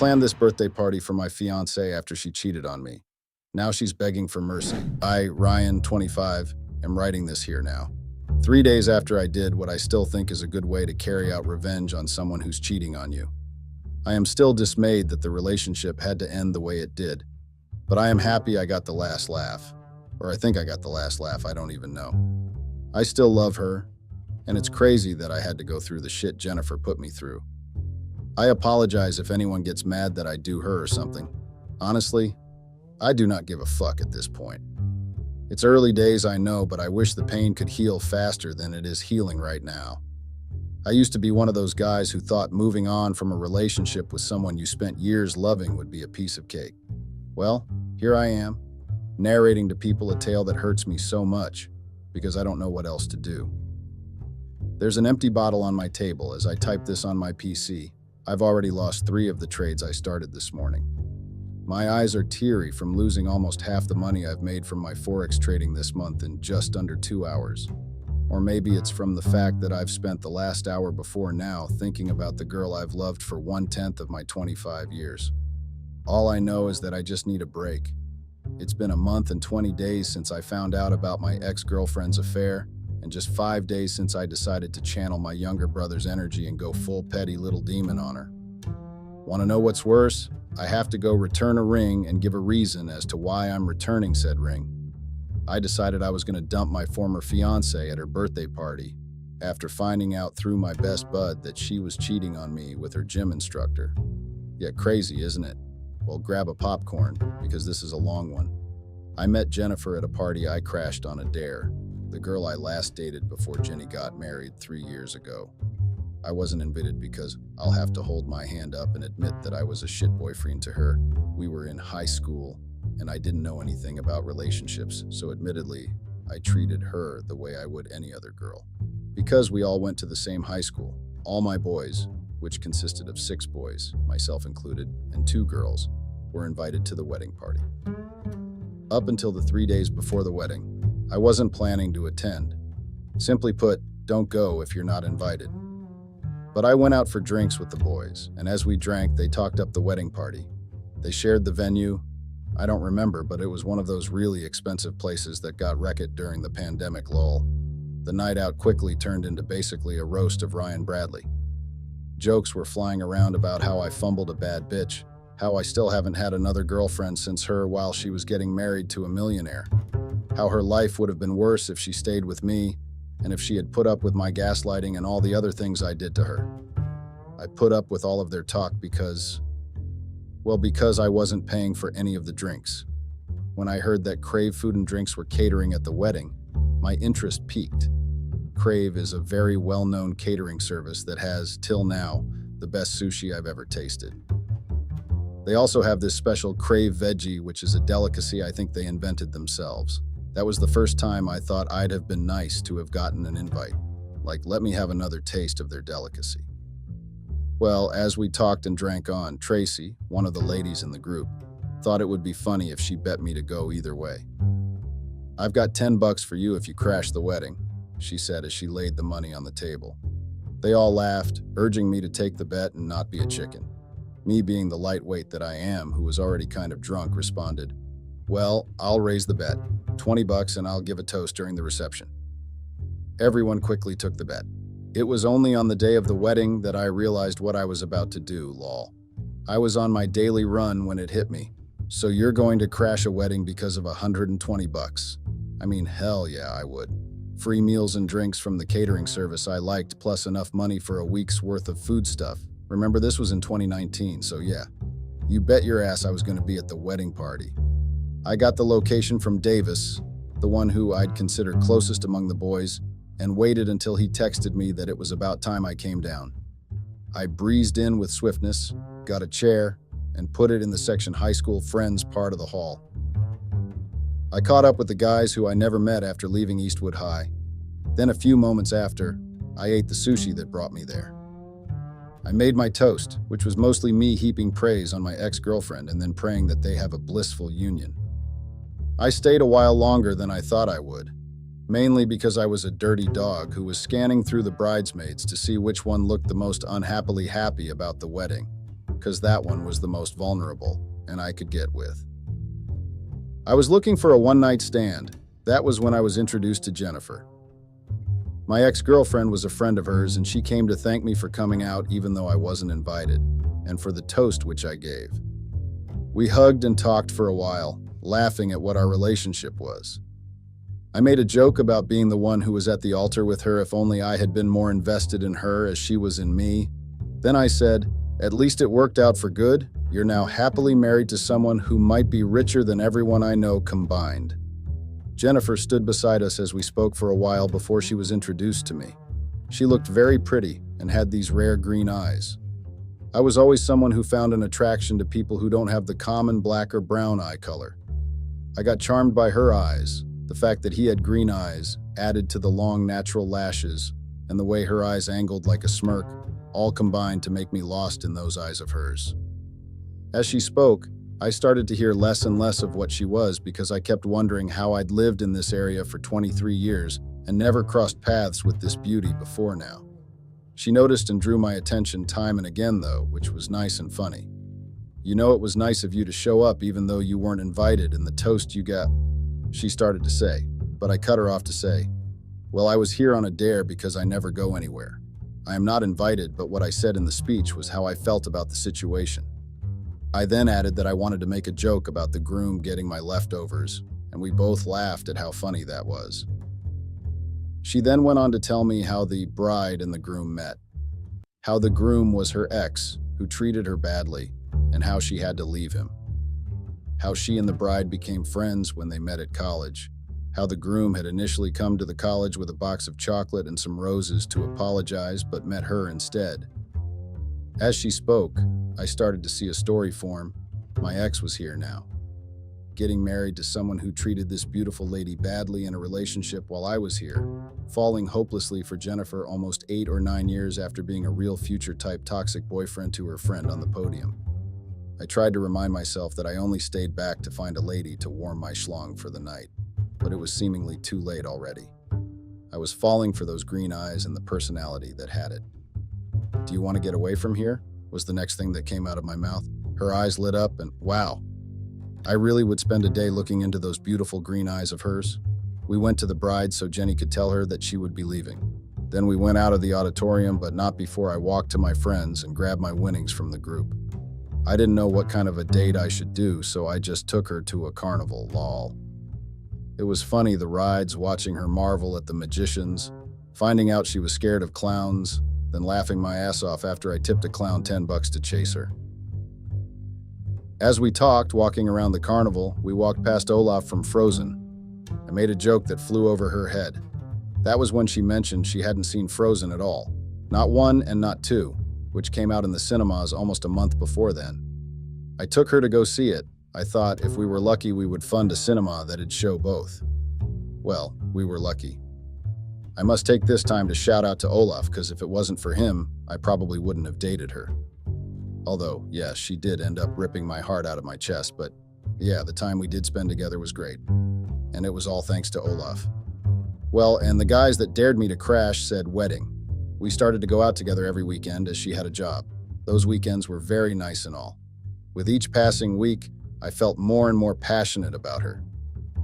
planned this birthday party for my fiancée after she cheated on me. Now she's begging for mercy. I, Ryan, 25, am writing this here now. 3 days after I did what I still think is a good way to carry out revenge on someone who's cheating on you. I am still dismayed that the relationship had to end the way it did, but I am happy I got the last laugh. Or I think I got the last laugh, I don't even know. I still love her, and it's crazy that I had to go through the shit Jennifer put me through. I apologize if anyone gets mad that I do her or something. Honestly, I do not give a fuck at this point. It's early days, I know, but I wish the pain could heal faster than it is healing right now. I used to be one of those guys who thought moving on from a relationship with someone you spent years loving would be a piece of cake. Well, here I am, narrating to people a tale that hurts me so much because I don't know what else to do. There's an empty bottle on my table as I type this on my PC. I've already lost 3 of the trades I started this morning. My eyes are teary from losing almost half the money I've made from my Forex trading this month in just under 2 hours. Or maybe it's from the fact that I've spent the last hour before now thinking about the girl I've loved for 1/10 of my 25 years. All I know is that I just need a break. It's been a month and 20 days since I found out about my ex-girlfriend's affair, and just 5 days since I decided to channel my younger brother's energy and go full petty little demon on her. Want to know what's worse? I have to go return a ring and give a reason as to why I'm returning said ring. I decided I was going to dump my former fiancée at her birthday party after finding out through my best bud that she was cheating on me with her gym instructor. Yeah, crazy, isn't it? Well, grab a popcorn, because this is a long one. I met Jennifer at a party I crashed on a dare, the girl I last dated before Jenny got married 3 years ago. I wasn't invited because I'll have to hold my hand up and admit that I was a shit boyfriend to her. We were in high school, and I didn't know anything about relationships, so admittedly, I treated her the way I would any other girl. Because we all went to the same high school, all my boys, which consisted of 6 boys, myself included, and 2 girls, were invited to the wedding party. Up until the 3 days before the wedding, I wasn't planning to attend. Simply put, don't go if you're not invited. But I went out for drinks with the boys, and as we drank, they talked up the wedding party. They shared the venue. I don't remember, but it was one of those really expensive places that got wrecked during the pandemic lull. The night out quickly turned into basically a roast of Ryan Bradley. Jokes were flying around about how I fumbled a bad bitch, how I still haven't had another girlfriend since her while she was getting married to a millionaire, how her life would have been worse if she stayed with me, and if she had put up with my gaslighting and all the other things I did to her. I put up with all of their talk because I wasn't paying for any of the drinks. When I heard that Crave Food and Drinks were catering at the wedding, my interest peaked. Crave is a very well-known catering service that has, till now, the best sushi I've ever tasted. They also have this special Crave Veggie, which is a delicacy I think they invented themselves. That was the first time I thought I'd have been nice to have gotten an invite. Like, let me have another taste of their delicacy. Well, as we talked and drank on, Tracy, one of the ladies in the group, thought it would be funny if she bet me to go either way. "I've got $10 for you if you crash the wedding," she said as she laid the money on the table. They all laughed, urging me to take the bet and not be a chicken. Me, being the lightweight that I am, who was already kind of drunk, responded, "Well, I'll raise the bet. $20 and I'll give a toast during the reception." Everyone quickly took the bet. It was only on the day of the wedding that I realized what I was about to do, lol. I was on my daily run when it hit me. So you're going to crash a wedding because of $120? I mean, hell yeah, I would. Free meals and drinks from the catering service I liked, plus enough money for a week's worth of food stuff. Remember, this was in 2019, so yeah. You bet your ass I was going to be at the wedding party. I got the location from Davis, the one who I'd consider closest among the boys, and waited until he texted me that it was about time I came down. I breezed in with swiftness, got a chair, and put it in the section high school friends part of the hall. I caught up with the guys who I never met after leaving Eastwood High. Then a few moments after, I ate the sushi that brought me there. I made my toast, which was mostly me heaping praise on my ex-girlfriend and then praying that they have a blissful union. I stayed a while longer than I thought I would, mainly because I was a dirty dog who was scanning through the bridesmaids to see which one looked the most unhappily happy about the wedding. because that one was the most vulnerable, and I could get with. I was looking for a one-night stand. That was when I was introduced to Jennifer. My ex-girlfriend was a friend of hers, and she came to thank me for coming out even though I wasn't invited, and for the toast which I gave. We hugged and talked for a while, laughing at what our relationship was. I made a joke about being the one who was at the altar with her if only I had been more invested in her as she was in me. Then I said, "At least it worked out for good. You're now happily married to someone who might be richer than everyone I know combined." Jennifer stood beside us as we spoke for a while before she was introduced to me. She looked very pretty and had these rare green eyes. I was always someone who found an attraction to people who don't have the common black or brown eye color. I got charmed by her eyes. The fact that he had green eyes, added to the long natural lashes, and the way her eyes angled like a smirk, all combined to make me lost in those eyes of hers. As she spoke, I started to hear less and less of what she was because I kept wondering how I'd lived in this area for 23 years and never crossed paths with this beauty before now. She noticed and drew my attention time and again though, which was nice and funny. "You know, it was nice of you to show up even though you weren't invited, and the toast you got," she started to say, but I cut her off to say, "Well, I was here on a dare because I never go anywhere. I am not invited, but what I said in the speech was how I felt about the situation." I then added that I wanted to make a joke about the groom getting my leftovers, and we both laughed at how funny that was. She then went on to tell me how the bride and the groom met, how the groom was her ex who treated her badly, and how she had to leave him, how she and the bride became friends when they met at college, how the groom had initially come to the college with a box of chocolate and some roses to apologize but met her instead. As she spoke, I started to see a story form. My ex was here now, getting married to someone who treated this beautiful lady badly in a relationship while I was here, falling hopelessly for Jennifer almost 8 or 9 years after being a real future-type toxic boyfriend to her friend on the podium. I tried to remind myself that I only stayed back to find a lady to warm my schlong for the night, but it was seemingly too late already. I was falling for those green eyes and the personality that had it. "Do you want to get away from here?" was the next thing that came out of my mouth. Her eyes lit up and, wow, I really would spend a day looking into those beautiful green eyes of hers. We went to the bride so Jenny could tell her that she would be leaving. Then we went out of the auditorium, but not before I walked to my friends and grabbed my winnings from the group. I didn't know what kind of a date I should do, so I just took her to a carnival, lol. It was funny, the rides, watching her marvel at the magicians, finding out she was scared of clowns, then laughing my ass off after I tipped a clown $10 to chase her. As we talked, walking around the carnival, we walked past Olaf from Frozen. I made a joke that flew over her head. That was when she mentioned she hadn't seen Frozen at all. Not 1 and not 2, which came out in the cinemas almost a month before then. I took her to go see it. I thought if we were lucky we would fund a cinema that'd show both. Well, we were lucky. I must take this time to shout out to Olaf, because if it wasn't for him, I probably wouldn't have dated her. Although, yes, she did end up ripping my heart out of my chest, but yeah, the time we did spend together was great. And it was all thanks to Olaf. Well, and the guys that dared me to crash said wedding. We started to go out together every weekend as she had a job. Those weekends were very nice and all. With each passing week, I felt more and more passionate about her.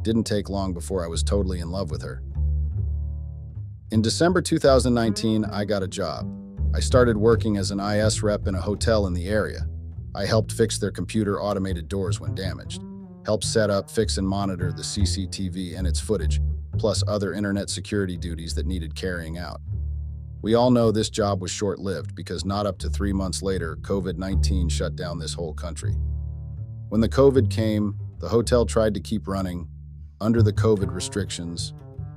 Didn't take long before I was totally in love with her. In December 2019, I got a job. I started working as an IS rep in a hotel in the area. I helped fix their computer automated doors when damaged, helped set up, fix, and monitor the CCTV and its footage, plus other internet security duties that needed carrying out. We all know this job was short-lived because not up to 3 months later, COVID-19 shut down this whole country. When the COVID came, the hotel tried to keep running under the COVID restrictions,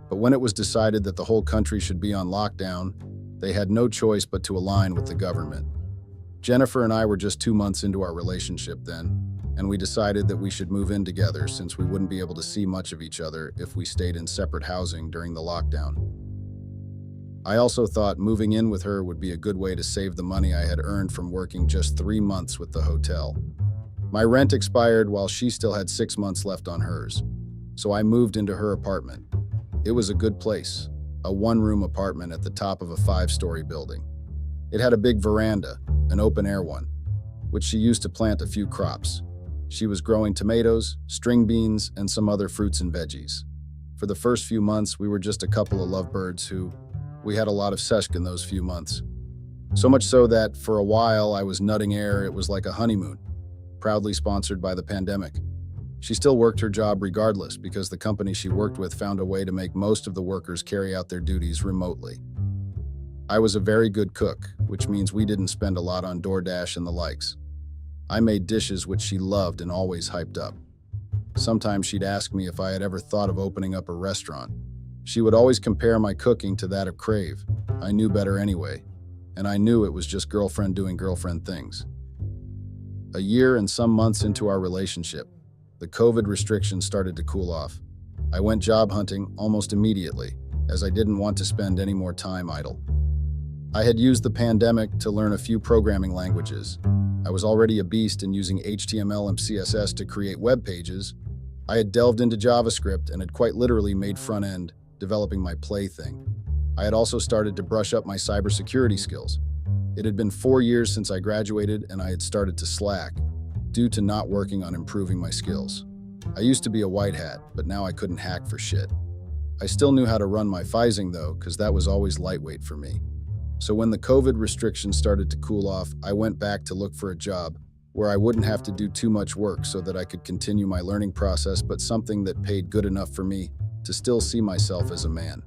but when it was decided that the whole country should be on lockdown, they had no choice but to align with the government. Jennifer and I were just 2 months into our relationship then, and we decided that we should move in together since we wouldn't be able to see much of each other if we stayed in separate housing during the lockdown. I also thought moving in with her would be a good way to save the money I had earned from working just 3 months with the hotel. My rent expired while she still had 6 months left on hers, so I moved into her apartment. It was a good place, a 1-room apartment at the top of a 5-story building. It had a big veranda, an open-air one. which she used to plant a few crops. She was growing tomatoes, string beans, and some other fruits and veggies. For the first few months, we were just a couple of lovebirds we had a lot of sex in those few months. So much so that, for a while, I was nutting air. It was like a honeymoon, proudly sponsored by the pandemic. She still worked her job regardless because the company she worked with found a way to make most of the workers carry out their duties remotely. I was a very good cook, which means we didn't spend a lot on DoorDash and the likes. I made dishes which she loved and always hyped up. Sometimes she'd ask me if I had ever thought of opening up a restaurant. She would always compare my cooking to that of Crave. I knew better anyway, and I knew it was just girlfriend doing girlfriend things. A year and some months into our relationship, the COVID restrictions started to cool off. I went job hunting almost immediately, as I didn't want to spend any more time idle. I had used the pandemic to learn a few programming languages. I was already a beast in using HTML and CSS to create web pages. I had delved into JavaScript and had quite literally made front-end, developing my plaything. I had also started to brush up my cybersecurity skills. It had been 4 years since I graduated and I had started to slack due to not working on improving my skills. I used to be a white hat, but now I couldn't hack for shit. I still knew how to run my phishing though, because that was always lightweight for me. So when the COVID restrictions started to cool off, I went back to look for a job where I wouldn't have to do too much work so that I could continue my learning process, but something that paid good enough for me to still see myself as a man.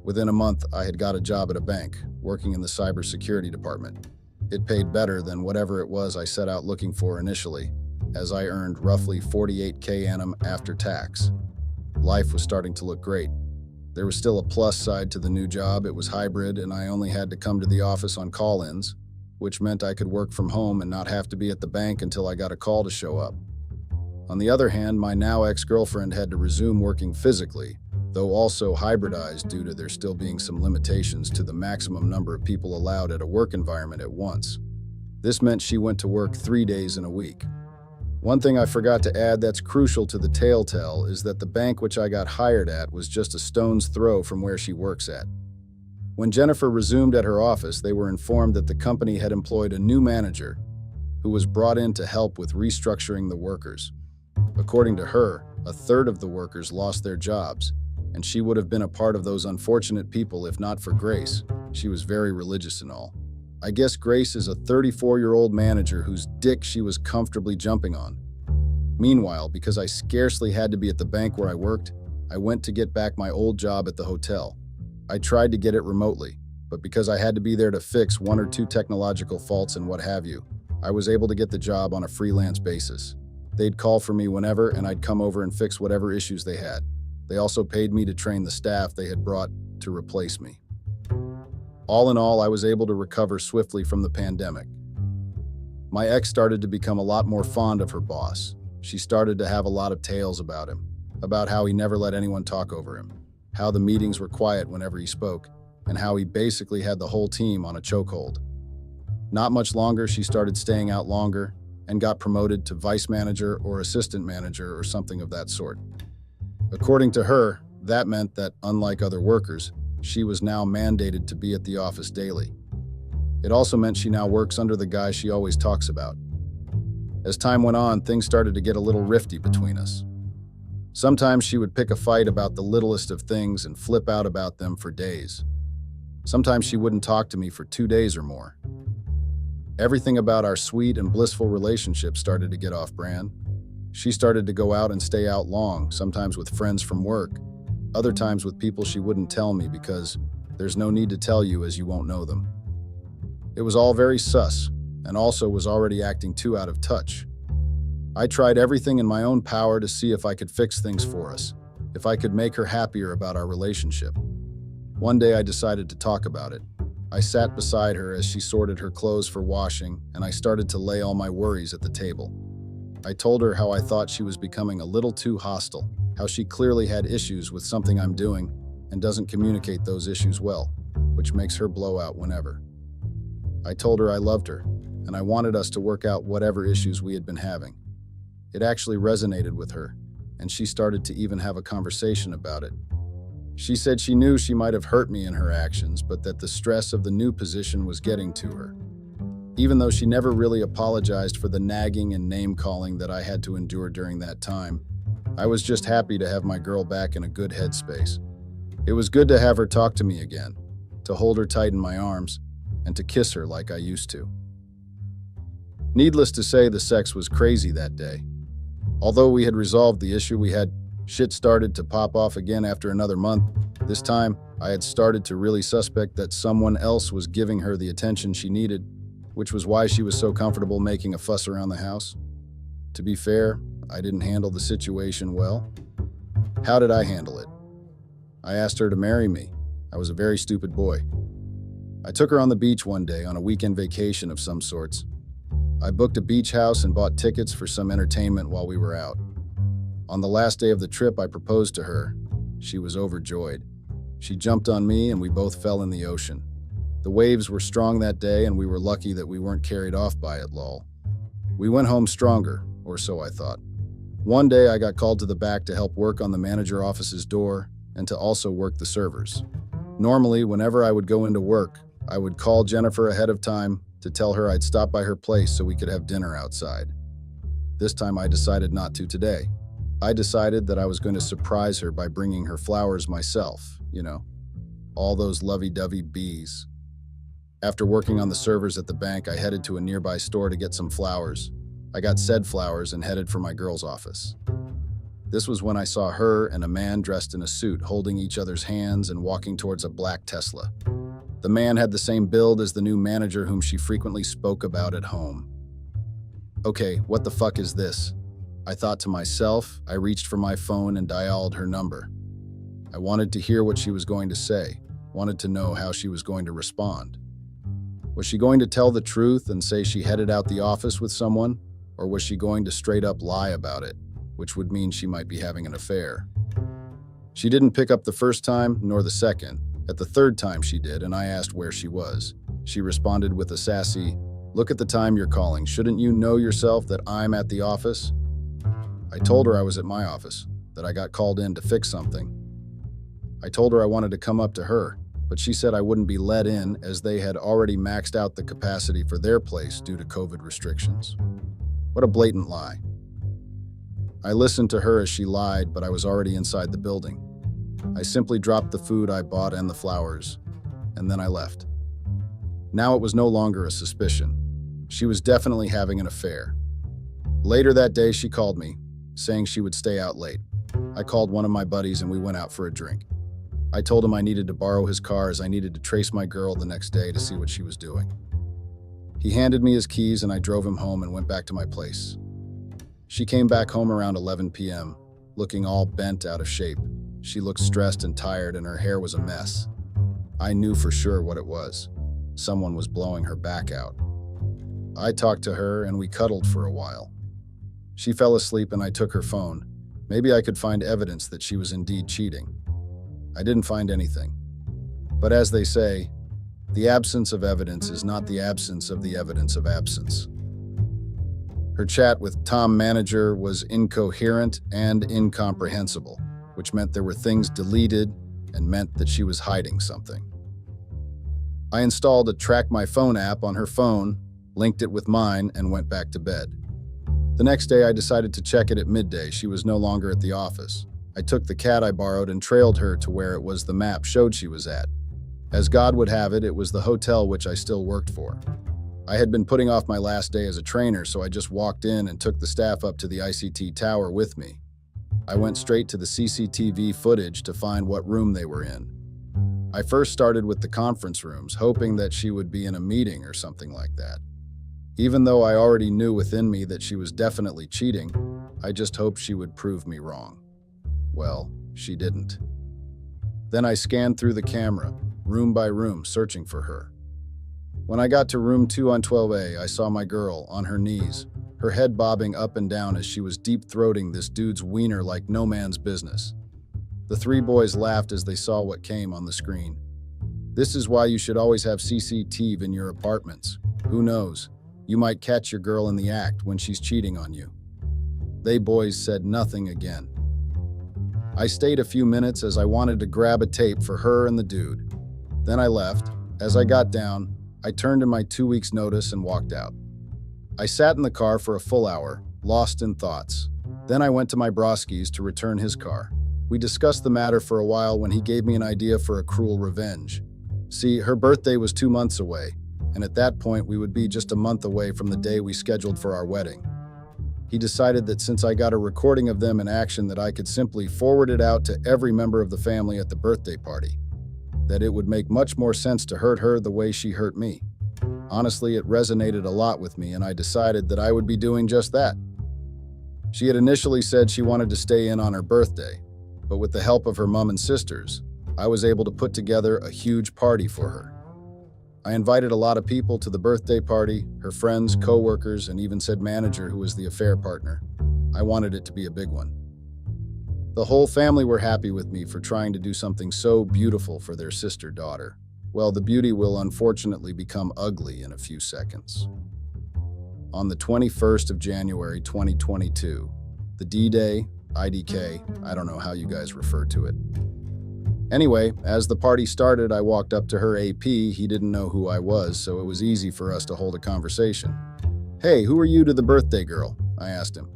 Within a month, I had got a job at a bank, working in the cybersecurity department. It paid better than whatever it was I set out looking for initially, as I earned roughly $48K annum after tax. Life was starting to look great. There was still a plus side to the new job. It was hybrid, and I only had to come to the office on call-ins, which meant I could work from home and not have to be at the bank until I got a call to show up. On the other hand, my now ex-girlfriend had to resume working physically, though also hybridized due to there still being some limitations to the maximum number of people allowed at a work environment at once. This meant she went to work 3 days in a week. One thing I forgot to add that's crucial to the telltale is that the bank which I got hired at was just a stone's throw from where she works at. When Jennifer resumed at her office, they were informed that the company had employed a new manager who was brought in to help with restructuring the workers. According to her, a third of the workers lost their jobs, and she would have been a part of those unfortunate people if not for Grace. She was very religious and all. I guess Grace is a 34-year-old manager whose dick she was comfortably jumping on. Meanwhile, because I scarcely had to be at the bank where I worked, I went to get back my old job at the hotel. I tried to get it remotely, but because I had to be there to fix 1 or 2 technological faults and what have you, I was able to get the job on a freelance basis. They'd call for me whenever, and I'd come over and fix whatever issues they had. They also paid me to train the staff they had brought to replace me. All in all, I was able to recover swiftly from the pandemic. My ex started to become a lot more fond of her boss. She started to have a lot of tales about him, about how he never let anyone talk over him, how the meetings were quiet whenever he spoke, and how he basically had the whole team on a chokehold. Not much longer, she started staying out longer and got promoted to vice manager or assistant manager or something of that sort. According to her, that meant that, unlike other workers, she was now mandated to be at the office daily. It also meant she now works under the guy she always talks about. As time went on, things started to get a little rifty between us. Sometimes she would pick a fight about the littlest of things and flip out about them for days. Sometimes she wouldn't talk to me for 2 days or more. Everything about our sweet and blissful relationship started to get off brand. She started to go out and stay out long, sometimes with friends from work, other times with people she wouldn't tell me because there's no need to tell you as you won't know them. It was all very sus, and also was already acting too out of touch. I tried everything in my own power to see if I could fix things for us, if I could make her happier about our relationship. One day I decided to talk about it. I sat beside her as she sorted her clothes for washing, and I started to lay all my worries at the table. I told her how I thought she was becoming a little too hostile, how she clearly had issues with something I'm doing and doesn't communicate those issues well, which makes her blow out whenever. I told her I loved her, and I wanted us to work out whatever issues we had been having. It actually resonated with her, and she started to even have a conversation about it. She said she knew she might have hurt me in her actions, but that the stress of the new position was getting to her. even though she never really apologized for the nagging and name-calling that I had to endure during that time. I was just happy to have my girl back in a good headspace. It was good to have her talk to me again, to hold her tight in my arms, and to kiss her like I used to. Needless to say, the sex was crazy that day. Although we had resolved the issue, shit started to pop off again after another month. This time, I had started to really suspect that someone else was giving her the attention she needed, which was why she was so comfortable making a fuss around the house. To be fair, I didn't handle the situation well. How did I handle it? I asked her to marry me. I was a very stupid boy. I took her on the beach one day on a weekend vacation of some sorts. I booked a beach house and bought tickets for some entertainment while we were out. On the last day of the trip, I proposed to her. She was overjoyed. She jumped on me and we both fell in the ocean. The waves were strong that day and we were lucky that we weren't carried off by it, lol. We went home stronger, or so I thought. One day I got called to the back to help work on the manager office's door and to also work the servers. Normally, whenever I would go into work, I would call Jennifer ahead of time to tell her I'd stop by her place so we could have dinner outside. This time I decided not to today. I decided that I was going to surprise her by bringing her flowers myself, all those lovey-dovey bees. After working on the servers at the bank, I headed to a nearby store to get some flowers. I got said flowers and headed for my girl's office. This was when I saw her and a man dressed in a suit holding each other's hands and walking towards a black Tesla. The man had the same build as the new manager whom she frequently spoke about at home. Okay, what the fuck is this? I thought to myself. I reached for my phone and dialed her number. I wanted to hear what she was going to say, wanted to know how she was going to respond. Was she going to tell the truth and say she headed out the office with someone, or was she going to straight up lie about it, which would mean she might be having an affair? She didn't pick up the first time, nor the second. At the third time she did, and I asked where she was. She responded with a sassy, "Look at the time you're calling. Shouldn't you know yourself that I'm at the office?" I told her I was at my office, that I got called in to fix something. I told her I wanted to come up to her, but she said I wouldn't be let in as they had already maxed out the capacity for their place due to COVID restrictions. What a blatant lie. I listened to her as she lied, but I was already inside the building. I simply dropped the food I bought and the flowers, and then I left. Now it was no longer a suspicion. She was definitely having an affair. Later that day, she called me, saying she would stay out late. I called one of my buddies and we went out for a drink. I told him I needed to borrow his car as I needed to trace my girl the next day to see what she was doing. He handed me his keys and I drove him home and went back to my place. She came back home around 11 p.m., looking all bent out of shape. She looked stressed and tired and her hair was a mess. I knew for sure what it was. Someone was blowing her back out. I talked to her and we cuddled for a while. She fell asleep and I took her phone. Maybe I could find evidence that she was indeed cheating. I didn't find anything. But as they say, the absence of evidence is not the absence of the evidence of absence. Her chat with Tom Manager was incoherent and incomprehensible, which meant there were things deleted and meant that she was hiding something. I installed a Track My Phone app on her phone, linked it with mine, and went back to bed. The next day, I decided to check it at midday. She was no longer at the office. I took the cat I borrowed and trailed her to where it was the map showed she was at. As God would have it, it was the hotel which I still worked for. I had been putting off my last day as a trainer, so I just walked in and took the staff up to the ICT tower with me. I went straight to the CCTV footage to find what room they were in. I first started with the conference rooms, hoping that she would be in a meeting or something like that. Even though I already knew within me that she was definitely cheating, I just hoped she would prove me wrong. Well, she didn't. Then I scanned through the camera, room by room, searching for her. When I got to room 2 on 12A, I saw my girl on her knees, her head bobbing up and down as she was deep-throating this dude's wiener like no man's business. The 3 boys laughed as they saw what came on the screen. This is why you should always have CCTV in your apartments. Who knows? You might catch your girl in the act when she's cheating on you. They boys said nothing again. I stayed a few minutes as I wanted to grab a tape for her and the dude. Then I left. As I got down, I turned in my 2 weeks' notice and walked out. I sat in the car for a full hour, lost in thoughts. Then I went to my broski's to return his car. We discussed the matter for a while when he gave me an idea for a cruel revenge. See, her birthday was 2 months away, and at that point we would be just a month away from the day we scheduled for our wedding. He decided that since I got a recording of them in action that I could simply forward it out to every member of the family at the birthday party. That it would make much more sense to hurt her the way she hurt me. Honestly, it resonated a lot with me, and I decided that I would be doing just that. She had initially said she wanted to stay in on her birthday, but with the help of her mom and sisters, I was able to put together a huge party for her. I invited a lot of people to the birthday party, her friends, co-workers, and even said manager who was the affair partner. I wanted it to be a big one. The whole family were happy with me for trying to do something so beautiful for their sister daughter. Well, the beauty will unfortunately become ugly in a few seconds. On the 21st of January 2022, the D-Day, IDK, I don't know how you guys refer to it. Anyway, as the party started, I walked up to her AP. He didn't know who I was, so it was easy for us to hold a conversation. "Hey, who are you to the birthday girl?" I asked him.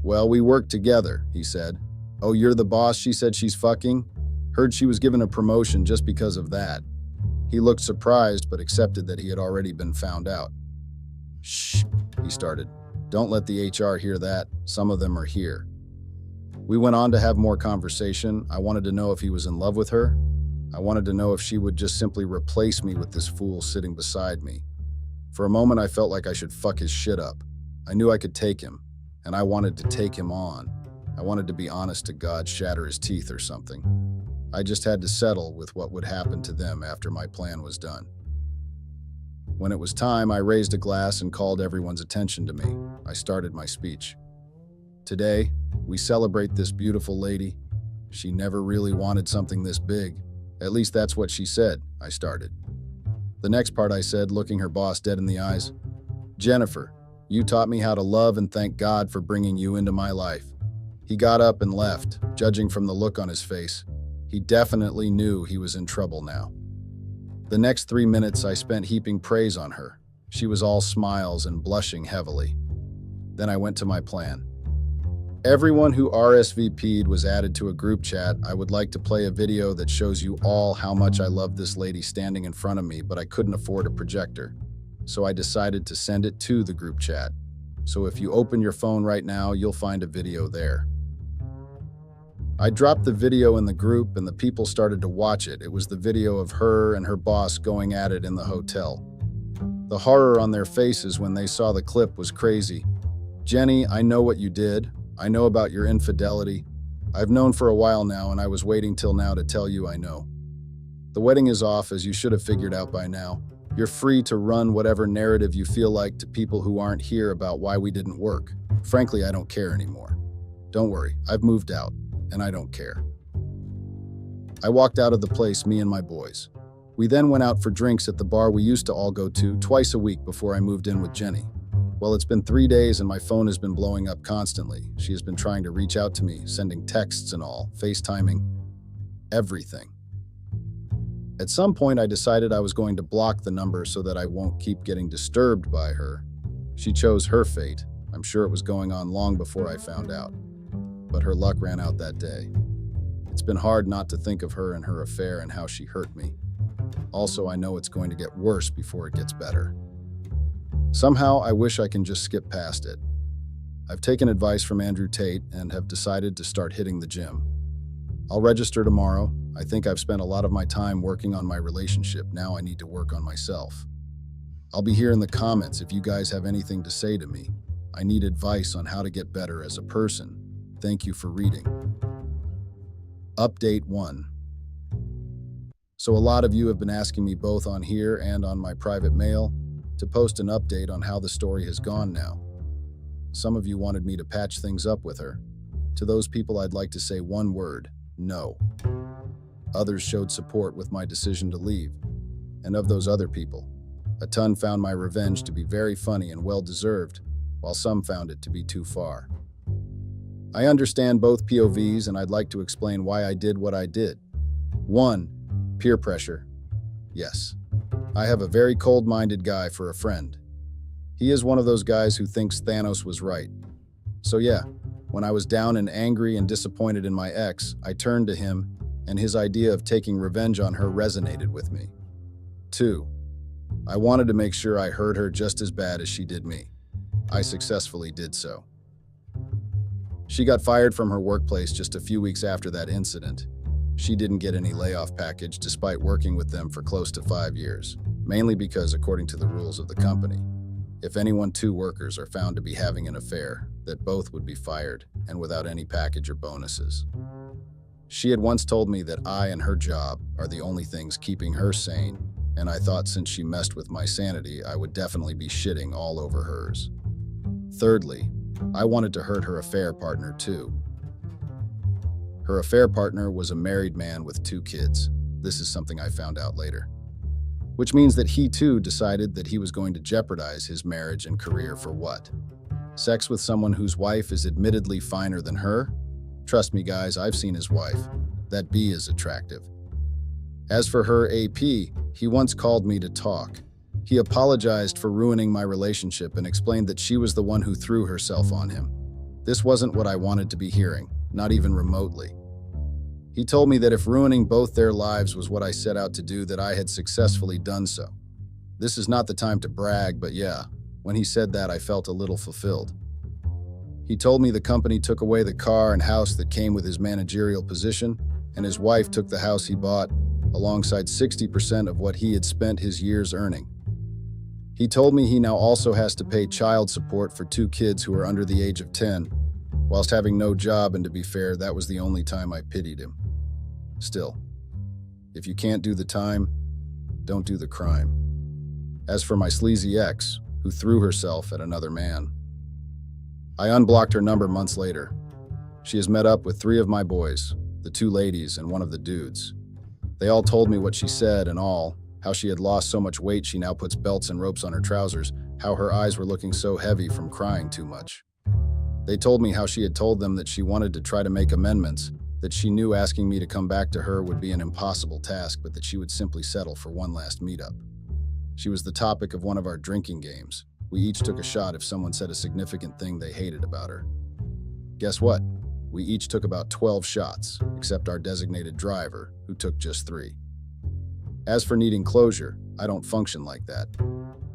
"Well, we work together," he said. "Oh, you're the boss she said she's fucking? Heard she was given a promotion just because of that." He looked surprised, but accepted that he had already been found out. "Shh," he started. "Don't let the HR hear that. Some of them are here." We went on to have more conversation. I wanted to know if he was in love with her. I wanted to know if she would just simply replace me with this fool sitting beside me. For a moment, I felt like I should fuck his shit up. I knew I could take him, and I wanted to take him on. I wanted to be honest to God, shatter his teeth or something. I just had to settle with what would happen to them after my plan was done. When it was time, I raised a glass and called everyone's attention to me. I started my speech. "Today, we celebrate this beautiful lady. She never really wanted something this big. At least that's what she said," I started. The next part I said, looking her boss dead in the eyes. "Jennifer, you taught me how to love and thank God for bringing you into my life." He got up and left, judging from the look on his face. He definitely knew he was in trouble now. The next 3 minutes I spent heaping praise on her. She was all smiles and blushing heavily. Then I went to my plan. Everyone who RSVP'd was added to a group chat. I would like to play a video that shows you all how much I love this lady standing in front of me, but I couldn't afford a projector. So I decided to send it to the group chat. So if you open your phone right now, you'll find a video there. I dropped the video in the group and the people started to watch it. It was the video of her and her boss going at it in the hotel. The horror on their faces when they saw the clip was crazy. "Jenny, I know what you did. I know about your infidelity. I've known for a while now, and I was waiting till now to tell you I know. The wedding is off, as you should have figured out by now. You're free to run whatever narrative you feel like to people who aren't here about why we didn't work. Frankly, I don't care anymore. Don't worry, I've moved out, and I don't care." I walked out of the place, me and my boys. We then went out for drinks at the bar we used to all go to twice a week before I moved in with Jenny. Well, it's been 3 days and my phone has been blowing up constantly. She has been trying to reach out to me, sending texts and all, FaceTiming, everything. At some point, I decided I was going to block the number so that I won't keep getting disturbed by her. She chose her fate. I'm sure it was going on long before I found out. But her luck ran out that day. It's been hard not to think of her and her affair and how she hurt me. Also, I know it's going to get worse before it gets better. Somehow, I wish I can just skip past it. I've taken advice from Andrew Tate and have decided to start hitting the gym. I'll register tomorrow. I think I've spent a lot of my time working on my relationship. Now I need to work on myself. I'll be here in the comments if you guys have anything to say to me. I need advice on how to get better as a person. Thank you for reading. Update 1. So a lot of you have been asking me both on here and on my private mail to post an update on how the story has gone now. Some of you wanted me to patch things up with her. To those people, I'd like to say one word: no. Others showed support with my decision to leave. And of those other people, a ton found my revenge to be very funny and well-deserved, while some found it to be too far. I understand both POVs, and I'd like to explain why I did what I did. 1. Peer pressure. Yes. I have a very cold-minded guy for a friend. He is one of those guys who thinks Thanos was right. So yeah, when I was down and angry and disappointed in my ex, I turned to him, and his idea of taking revenge on her resonated with me. 2. I wanted to make sure I hurt her just as bad as she did me. I successfully did so. She got fired from her workplace just a few weeks after that incident. She didn't get any layoff package despite working with them for close to 5 years, mainly because, according to the rules of the company, if two workers are found to be having an affair, that both would be fired and without any package or bonuses. She had once told me that I and her job are the only things keeping her sane, and I thought since she messed with my sanity, I would definitely be shitting all over hers. Thirdly, I wanted to hurt her affair partner too. Her affair partner was a married man with 2 kids. This is something I found out later. Which means that he too decided that he was going to jeopardize his marriage and career for what? Sex with someone whose wife is admittedly finer than her? Trust me guys, I've seen his wife. That B is attractive. As for her AP, he once called me to talk. He apologized for ruining my relationship and explained that she was the one who threw herself on him. This wasn't what I wanted to be hearing, not even remotely. He told me that if ruining both their lives was what I set out to do, that I had successfully done so. This is not the time to brag, but yeah, when he said that, I felt a little fulfilled. He told me the company took away the car and house that came with his managerial position, and his wife took the house he bought, alongside 60% of what he had spent his years earning. He told me he now also has to pay child support for 2 kids who are under the age of 10, whilst having no job, and to be fair, that was the only time I pitied him. Still, if you can't do the time, don't do the crime. As for my sleazy ex, who threw herself at another man, I unblocked her number months later. She has met up with 3 of my boys, the 2 ladies and one of the dudes. They all told me what she said and all, how she had lost so much weight she now puts belts and ropes on her trousers, how her eyes were looking so heavy from crying too much. They told me how she had told them that she wanted to try to make amendments, that she knew asking me to come back to her would be an impossible task, but that she would simply settle for one last meetup. She was the topic of one of our drinking games. We each took a shot if someone said a significant thing they hated about her. Guess what? We each took about 12 shots, except our designated driver, who took just 3. As for needing closure, I don't function like that.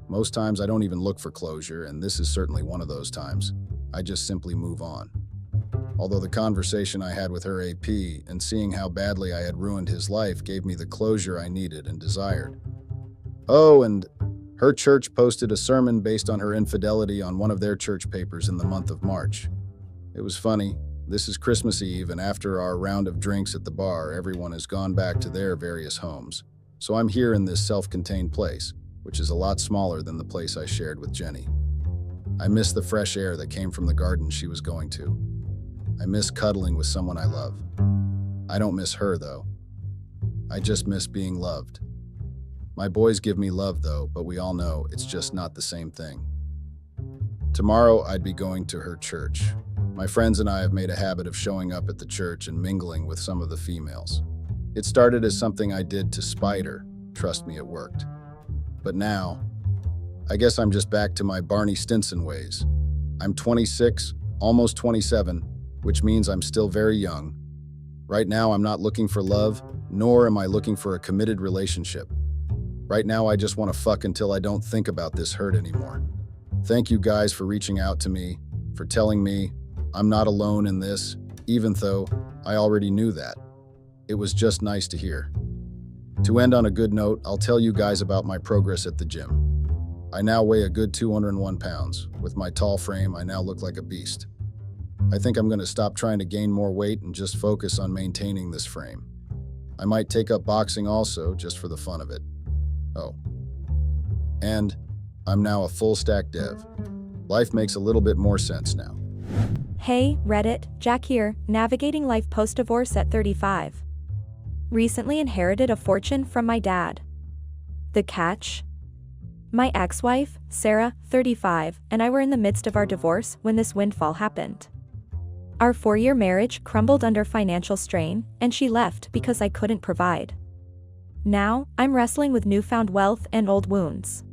Most times I don't even look for closure, and this is certainly one of those times. I just simply move on. Although the conversation I had with her AP and seeing how badly I had ruined his life gave me the closure I needed and desired. Oh, and her church posted a sermon based on her infidelity on one of their church papers in the month of March. It was funny. This is Christmas Eve, and after our round of drinks at the bar, everyone has gone back to their various homes. So I'm here in this self-contained place, which is a lot smaller than the place I shared with Jenny. I miss the fresh air that came from the garden she was going to. I miss cuddling with someone I love. I don't miss her, though. I just miss being loved. My boys give me love, though, but we all know it's just not the same thing. Tomorrow, I'd be going to her church. My friends and I have made a habit of showing up at the church and mingling with some of the females. It started as something I did to spite her. Trust me, it worked. But now, I guess I'm just back to my Barney Stinson ways. I'm 26, almost 27, which means I'm still very young. Right now, I'm not looking for love, nor am I looking for a committed relationship. Right now, I just want to fuck until I don't think about this hurt anymore. Thank you guys for reaching out to me, for telling me I'm not alone in this, even though I already knew that. It was just nice to hear. To end on a good note, I'll tell you guys about my progress at the gym. I now weigh a good 201 pounds. With my tall frame, I now look like a beast. I think I'm going to stop trying to gain more weight and just focus on maintaining this frame. I might take up boxing also, just for the fun of it. Oh. And I'm now a full-stack dev. Life makes a little bit more sense now. Hey, Reddit, Jack here, navigating life post-divorce at 35. Recently inherited a fortune from my dad. The catch? My ex-wife, Sarah, 35, and I were in the midst of our divorce when this windfall happened. Our 4-year marriage crumbled under financial strain, and she left because I couldn't provide. Now, I'm wrestling with newfound wealth and old wounds.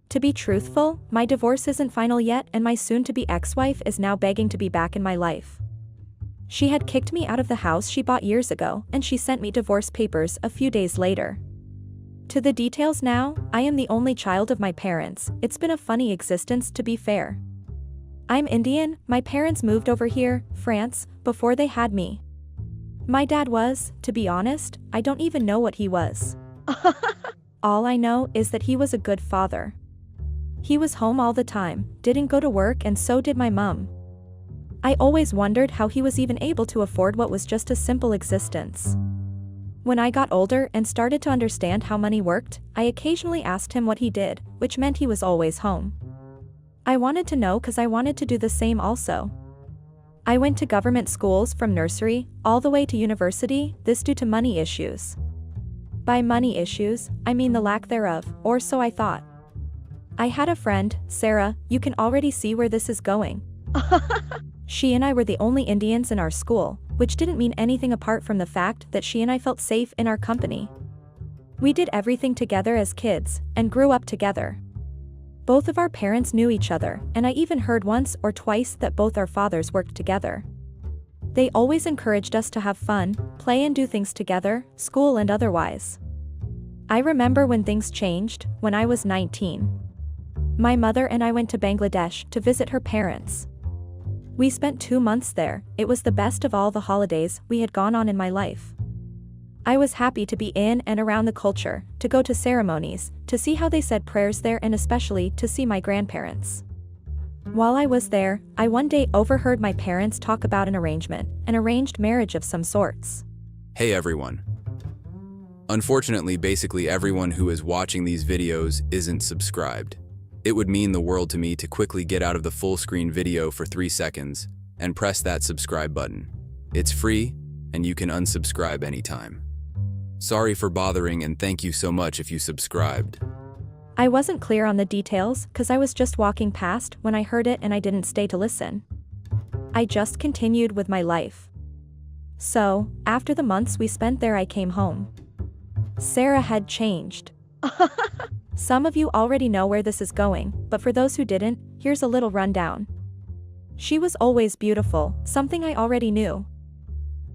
To be truthful, my divorce isn't final yet and my soon-to-be ex-wife is now begging to be back in my life. She had kicked me out of the house she bought years ago and she sent me divorce papers a few days later. To the details now, I am the only child of my parents. It's been a funny existence to be fair. I'm Indian, my parents moved over here, France, before they had me. My dad was, to be honest, I don't even know what he was. All I know is that he was a good father. He was home all the time, didn't go to work and so did my mom. I always wondered how he was even able to afford what was just a simple existence. When I got older and started to understand how money worked, I occasionally asked him what he did, which meant he was always home. I wanted to know because I wanted to do the same also. I went to government schools from nursery, all the way to university, this due to money issues. By money issues, I mean the lack thereof, or so I thought. I had a friend, Sarah, you can already see where this is going. She and I were the only Indians in our school, which didn't mean anything apart from the fact that she and I felt safe in our company. We did everything together as kids, and grew up together. Both of our parents knew each other, and I even heard once or twice that both our fathers worked together. They always encouraged us to have fun, play and do things together, school and otherwise. I remember when things changed, when I was 19. My mother and I went to Bangladesh to visit her parents. We spent 2 months there, it was the best of all the holidays we had gone on in my life. I was happy to be in and around the culture, to go to ceremonies, to see how they said prayers there and especially to see my grandparents. While I was there, I one day overheard my parents talk about an arrangement, an arranged marriage of some sorts. Hey everyone. Unfortunately, basically everyone who is watching these videos isn't subscribed. It would mean the world to me to quickly get out of the full screen video for 3 seconds and press that subscribe button. It's free and you can unsubscribe anytime. Sorry for bothering and thank you so much if you subscribed. I wasn't clear on the details because I was just walking past when I heard it and I didn't stay to listen. I just continued with my life. So, after the months we spent there I came home. Sarah had changed. Some of you already know where this is going, but for those who didn't, here's a little rundown. She was always beautiful, something I already knew.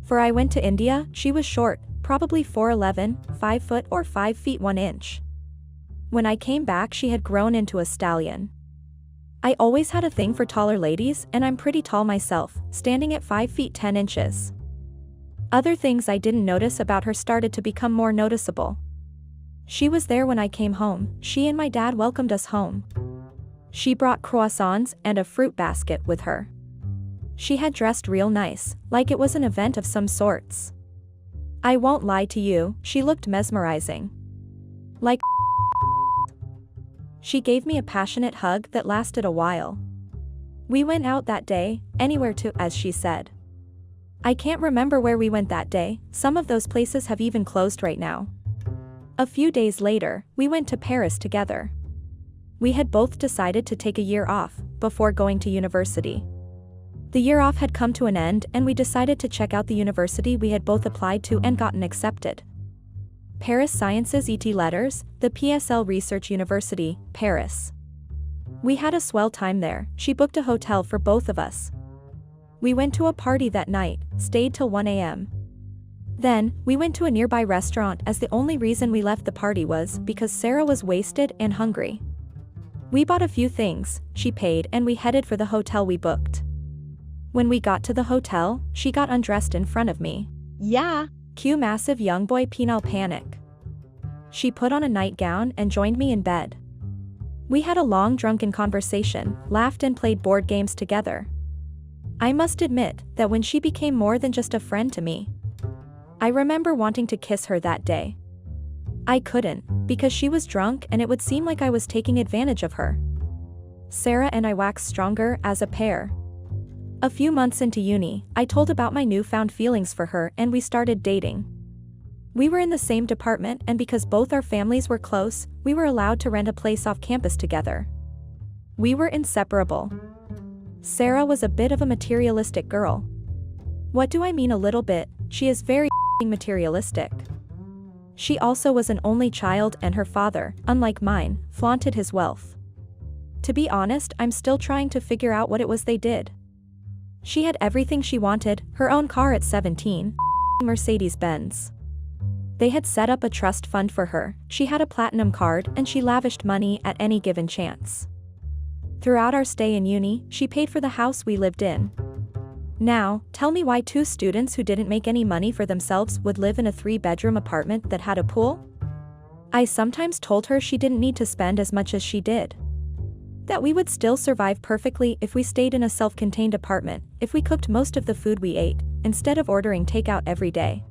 For I went to India, she was short, probably 4'11", 5 foot or 5 feet 1 inch. When I came back she had grown into a stallion. I always had a thing for taller ladies and I'm pretty tall myself, standing at 5 feet 10 inches. Other things I didn't notice about her started to become more noticeable. She was there when I came home, she and my dad welcomed us home. She brought croissants and a fruit basket with her. She had dressed real nice, like it was an event of some sorts. I won't lie to you, she looked mesmerizing. Like She gave me a passionate hug that lasted a while. We went out that day, anywhere to, as she said. I can't remember where we went that day, some of those places have even closed right now. A few days later, we went to Paris together. We had both decided to take a year off, before going to university. The year off had come to an end and we decided to check out the university we had both applied to and gotten accepted. Paris Sciences et Letters, the PSL Research University, Paris. We had a swell time there, she booked a hotel for both of us. We went to a party that night, stayed till 1 a.m. Then, we went to a nearby restaurant as the only reason we left the party was because Sarah was wasted and hungry. We bought a few things, she paid and we headed for the hotel we booked. When we got to the hotel, she got undressed in front of me. Yeah. Cue massive young boy penile panic. She put on a nightgown and joined me in bed. We had a long drunken conversation, laughed and played board games together. I must admit that when she became more than just a friend to me, I remember wanting to kiss her that day. I couldn't, because she was drunk and it would seem like I was taking advantage of her. Sarah and I waxed stronger as a pair. A few months into uni, I told about my newfound feelings for her and we started dating. We were in the same department and because both our families were close, we were allowed to rent a place off campus together. We were inseparable. Sarah was a bit of a materialistic girl. What do I mean a little bit? She is very materialistic. She also was an only child and her father, unlike mine, flaunted his wealth. To be honest, I'm still trying to figure out what it was they did. She had everything she wanted, her own car at 17, Mercedes-Benz. They had set up a trust fund for her, she had a platinum card, and she lavished money at any given chance. Throughout our stay in uni, she paid for the house we lived in. Now, tell me why 2 students who didn't make any money for themselves would live in a 3-bedroom apartment that had a pool? I sometimes told her she didn't need to spend as much as she did. That we would still survive perfectly if we stayed in a self-contained apartment, if we cooked most of the food we ate, instead of ordering takeout every day.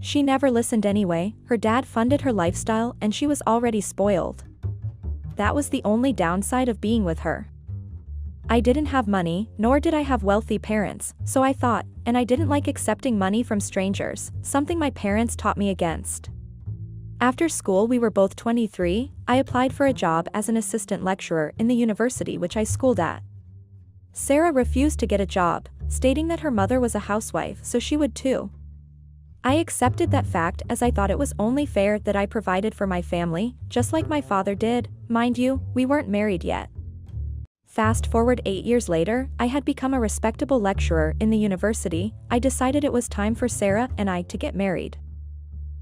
She never listened anyway, her dad funded her lifestyle and she was already spoiled. That was the only downside of being with her. I didn't have money, nor did I have wealthy parents, so I thought, and I didn't like accepting money from strangers, something my parents taught me against. After school we were both 23, I applied for a job as an assistant lecturer in the university which I schooled at. Sarah refused to get a job, stating that her mother was a housewife so she would too. I accepted that fact as I thought it was only fair that I provided for my family, just like my father did. Mind you, we weren't married yet. Fast forward 8 years later, I had become a respectable lecturer in the university. I decided it was time for Sarah and I to get married.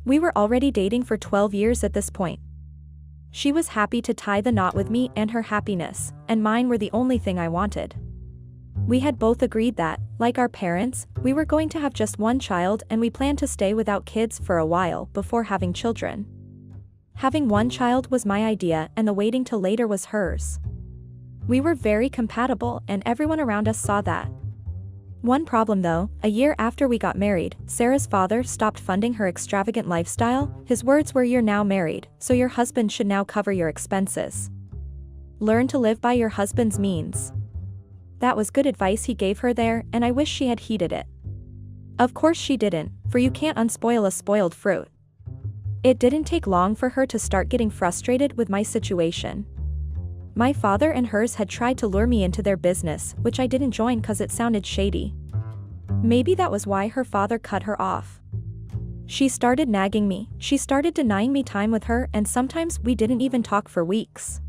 We were already dating for 12 years at this point. She was happy to tie the knot with me, and her happiness and mine were the only thing I wanted. We had both agreed that, like our parents, we were going to have just one child and we planned to stay without kids for a while before having children. Having one child was my idea and the waiting till later was hers. We were very compatible and everyone around us saw that. One problem though, a year after we got married, Sarah's father stopped funding her extravagant lifestyle. His words were, "You're now married, so your husband should now cover your expenses. Learn to live by your husband's means." That was good advice he gave her there, and I wish she had heeded it. Of course she didn't, for you can't unspoil a spoiled fruit. It didn't take long for her to start getting frustrated with my situation. My father and hers had tried to lure me into their business, which I didn't join cause it sounded shady. Maybe that was why her father cut her off. She started nagging me, she started denying me time with her, and sometimes we didn't even talk for weeks.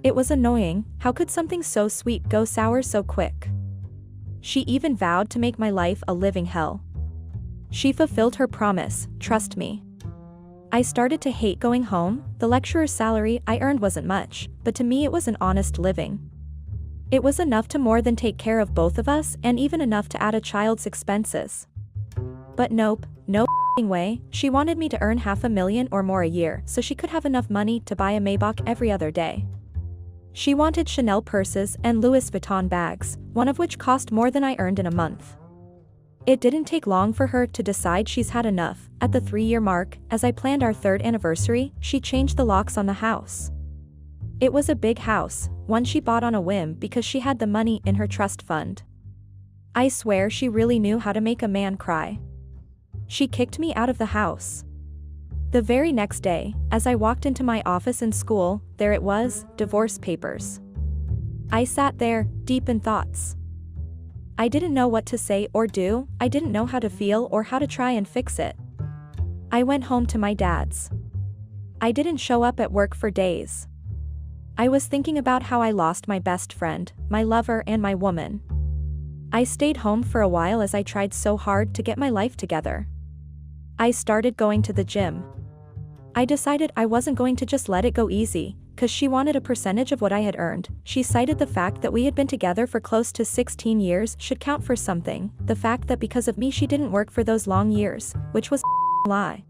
It was annoying. How could something so sweet go sour so quick? She even vowed to make my life a living hell. She fulfilled her promise, trust me. I started to hate going home. The lecturer's salary I earned wasn't much, but to me it was an honest living. It was enough to more than take care of both of us, and even enough to add a child's expenses. But nope, no way, she wanted me to earn $500,000 or more a year so she could have enough money to buy a Maybach every other day. She wanted Chanel purses and Louis Vuitton bags, one of which cost more than I earned in a month. It didn't take long for her to decide she's had enough. At the 3-year mark, as I planned our 3rd anniversary, she changed the locks on the house. It was a big house, one she bought on a whim because she had the money in her trust fund. I swear she really knew how to make a man cry. She kicked me out of the house. The very next day, as I walked into my office in school, there it was, divorce papers. I sat there, deep in thoughts. I didn't know what to say or do, I didn't know how to feel or how to try and fix it. I went home to my dad's. I didn't show up at work for days. I was thinking about how I lost my best friend, my lover, and my woman. I stayed home for a while as I tried so hard to get my life together. I started going to the gym. I decided I wasn't going to just let it go easy, cause she wanted a percentage of what I had earned. She cited the fact that we had been together for close to 16 years should count for something, the fact that because of me she didn't work for those long years, which was a lie.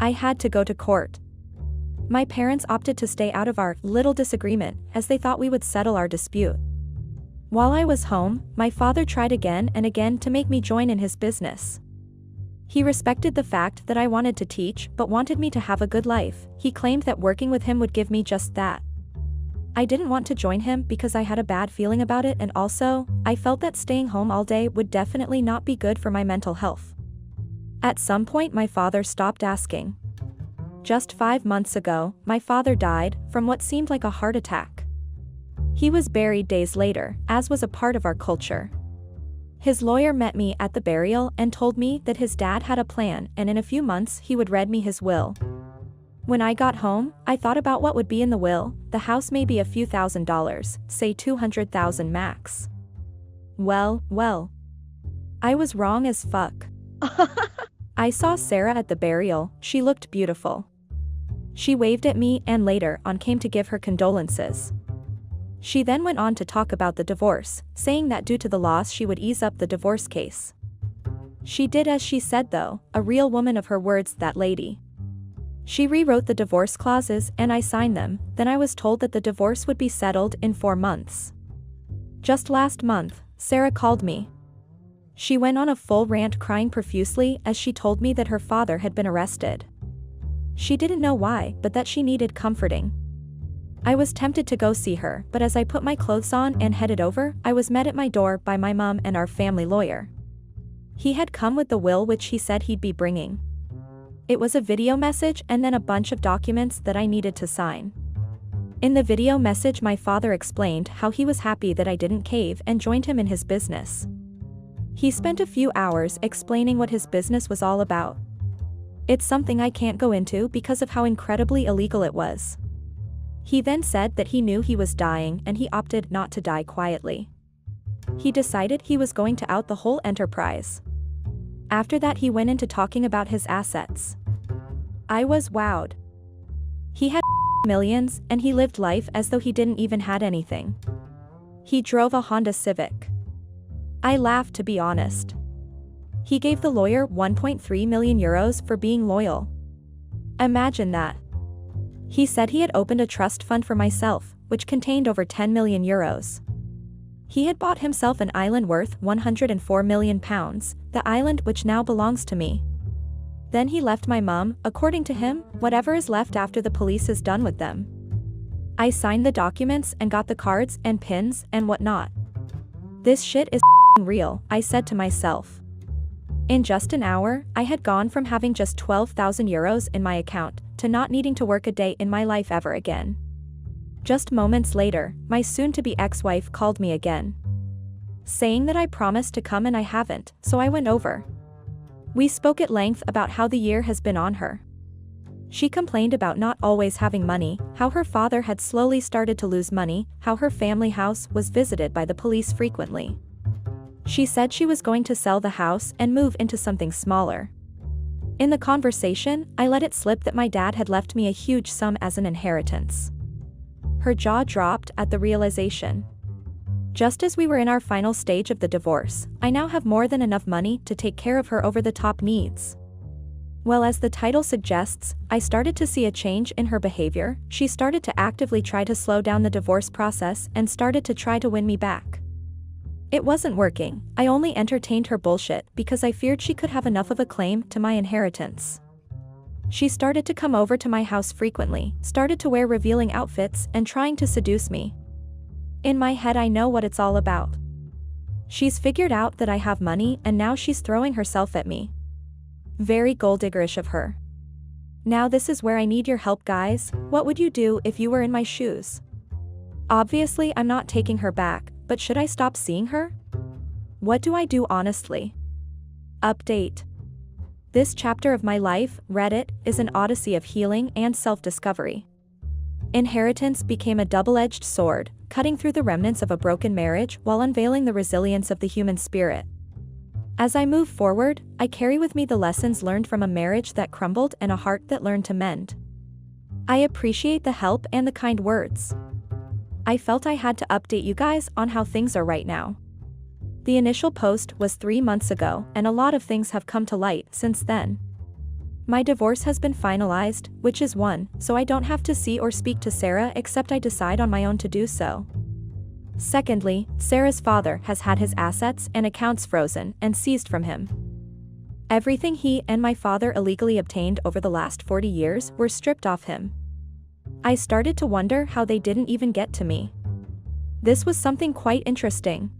I had to go to court. My parents opted to stay out of our little disagreement, as they thought we would settle our dispute. While I was home, my father tried again and again to make me join in his business. He respected the fact that I wanted to teach but wanted me to have a good life. He claimed that working with him would give me just that. I didn't want to join him because I had a bad feeling about it, and also, I felt that staying home all day would definitely not be good for my mental health. At some point my father stopped asking. Just 5 months ago, my father died from what seemed like a heart attack. He was buried days later, as was a part of our culture. His lawyer met me at the burial and told me that his dad had a plan and in a few months he would read me his will. When I got home, I thought about what would be in the will. The house may be a few $1,000s, say $200,000 max. Well. I was wrong as fuck. I saw Sarah at the burial. She looked beautiful. She waved at me and later on came to give her condolences. She then went on to talk about the divorce, saying that due to the loss she would ease up the divorce case. She did as she said though, a real woman of her words, that lady. She rewrote the divorce clauses and I signed them, then I was told that the divorce would be settled in 4 months. Just last month, Sarah called me. She went on a full rant crying profusely as she told me that her father had been arrested. She didn't know why, but that she needed comforting. I was tempted to go see her, but as I put my clothes on and headed over, I was met at my door by my mom and our family lawyer. He had come with the will which he said he'd be bringing. It was a video message and then a bunch of documents that I needed to sign. In the video message my father explained how he was happy that I didn't cave and joined him in his business. He spent a few hours explaining what his business was all about. It's something I can't go into because of how incredibly illegal it was. He then said that he knew he was dying and he opted not to die quietly. He decided he was going to out the whole enterprise. After that he went into talking about his assets. I was wowed. He had millions and he lived life as though he didn't even had anything. He drove a Honda Civic. I laughed, to be honest. He gave the lawyer 1.3 million euros for being loyal. Imagine that. He said he had opened a trust fund for myself, which contained over 10 million euros. He had bought himself an island worth 104 million pounds, the island which now belongs to me. Then he left my mom, according to him, whatever is left after the police is done with them. I signed the documents and got the cards and pins and whatnot. This shit is real, I said to myself. In just an hour, I had gone from having just 12,000 euros in my account to not needing to work a day in my life ever again. Just moments later, my soon-to-be ex-wife called me again, saying that I promised to come and I haven't, so I went over. We spoke at length about how the year has been on her. She complained about not always having money, how her father had slowly started to lose money, how her family house was visited by the police frequently. She said she was going to sell the house and move into something smaller. In the conversation, I let it slip that my dad had left me a huge sum as an inheritance. Her jaw dropped at the realization. Just as we were in our final stage of the divorce, I now have more than enough money to take care of her over-the-top needs. Well, as the title suggests, I started to see a change in her behavior. She started to actively try to slow down the divorce process and started to try to win me back. It wasn't working. I only entertained her bullshit because I feared she could have enough of a claim to my inheritance. She started to come over to my house frequently, started to wear revealing outfits and trying to seduce me. In my head I know what it's all about. She's figured out that I have money and now she's throwing herself at me. Very gold-diggerish of her. Now this is where I need your help, guys. What would you do if you were in my shoes? Obviously I'm not taking her back, but should I stop seeing her? What do I do honestly? Update. This chapter of my life, Reddit, is an odyssey of healing and self-discovery. Inheritance became a double-edged sword, cutting through the remnants of a broken marriage while unveiling the resilience of the human spirit. As I move forward, I carry with me the lessons learned from a marriage that crumbled and a heart that learned to mend. I appreciate the help and the kind words. I felt I had to update you guys on how things are right now. The initial post was 3 months ago, and a lot of things have come to light since then. My divorce has been finalized, which is one, so I don't have to see or speak to Sarah except I decide on my own to do so. Secondly, Sarah's father has had his assets and accounts frozen and seized from him. Everything he and my father illegally obtained over the last 40 years were stripped off him. I started to wonder how they didn't even get to me. This was something quite interesting.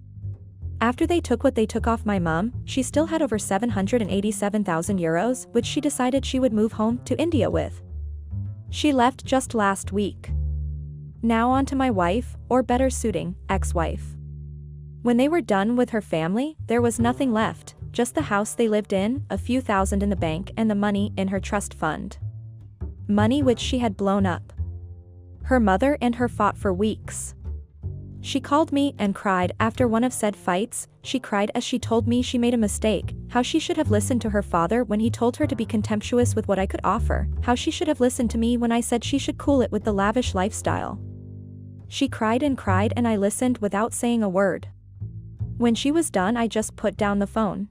After they took what they took off my mom, she still had over 787,000 euros, which she decided she would move home to India with. She left just last week. Now on to my wife, or better suiting, ex-wife. When they were done with her family, there was nothing left, just the house they lived in, a few thousand in the bank, and the money in her trust fund. Money which she had blown up. Her mother and her fought for weeks. She called me and cried after one of said fights. She cried as she told me she made a mistake, how she should have listened to her father when he told her to be contemptuous with what I could offer, how she should have listened to me when I said she should cool it with the lavish lifestyle. She cried and I listened without saying a word. When she was done, I just put down the phone.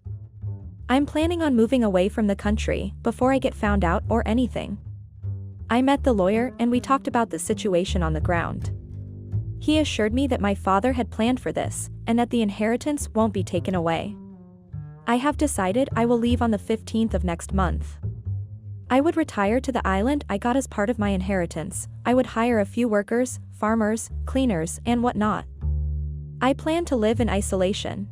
I'm planning on moving away from the country before I get found out or anything. I met the lawyer and we talked about the situation on the ground. He assured me that my father had planned for this, and that the inheritance won't be taken away. I have decided I will leave on the 15th of next month. I would retire to the island I got as part of my inheritance. I would hire a few workers, farmers, cleaners, and whatnot. I plan to live in isolation.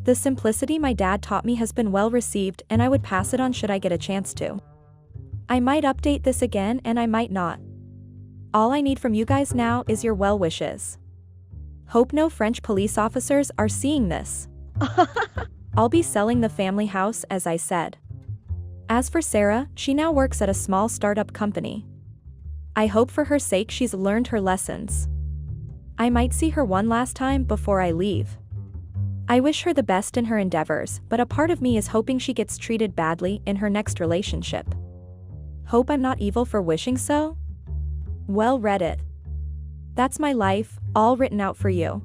The simplicity my dad taught me has been well received, and I would pass it on should I get a chance to. I might update this again and I might not. All I need from you guys now is your well wishes. Hope no French police officers are seeing this. I'll be selling the family house, as I said. As for Sarah, she now works at a small startup company. I hope for her sake she's learned her lessons. I might see her one last time before I leave. I wish her the best in her endeavors, but a part of me is hoping she gets treated badly in her next relationship. Hope I'm not evil for wishing so? Well, Reddit. That's my life, all written out for you.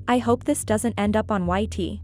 I hope this doesn't end up on YT.